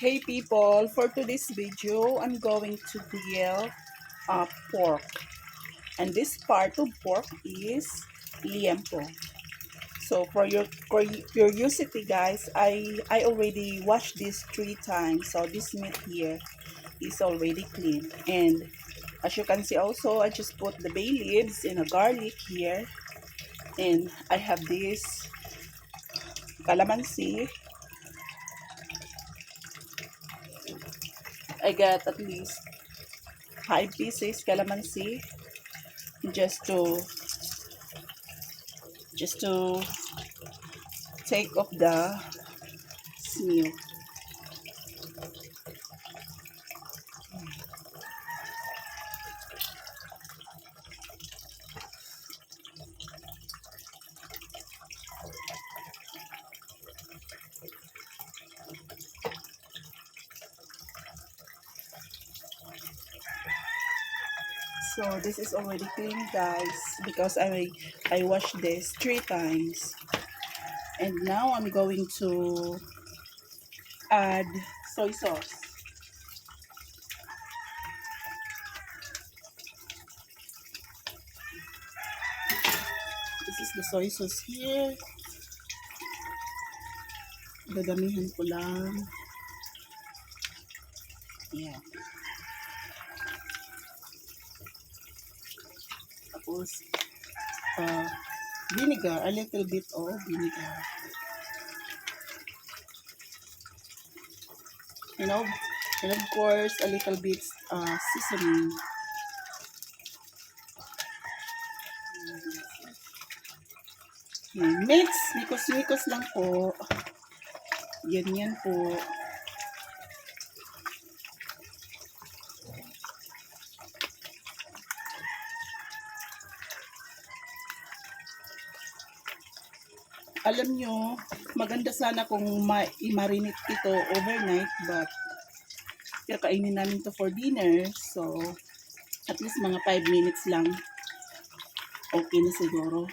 Hey people, for today's video, I'm going to grill pork. And this part of pork is liempo. So for your curiosity guys, I already washed this 3 times. So this meat here is already clean. And as you can see also, I just put the bay leaves and a garlic here. And I have this calamansi. I got at least 5 pieces calamansi just to take off the smell. So this is already clean guys because I washed this 3 times. And now I'm going to add soy sauce. This is the soy sauce here. Dadamihan ko lang. Yeah. Tapos vinegar, a little bit of vinegar. You know, and of course a little bit seasoning. Mix, mikos-mikos lang po. Yan po. Alam nyo, maganda sana kung i-marinate ito overnight, but kakainin namin to for dinner. So, at least mga 5 minutes lang. Okay na siguro.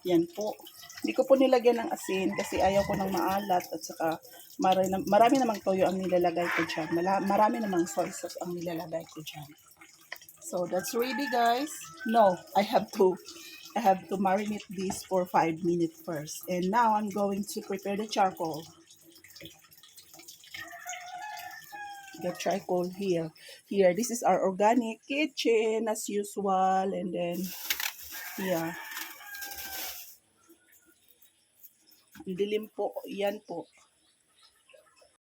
Yan po. Hindi ko po nilagyan ng asin kasi ayaw ko ng maalat at saka marami namang toyo ang nilalagay ko dyan. Marami namang soy sauce ang nilalagay ko dyan. So that's ready guys. No, I have to marinate this for 5 minutes first. And now I'm going to prepare the charcoal. The charcoal here. Here, this is our organic kitchen as usual. And then, yeah. Ang dilim po. Yan po.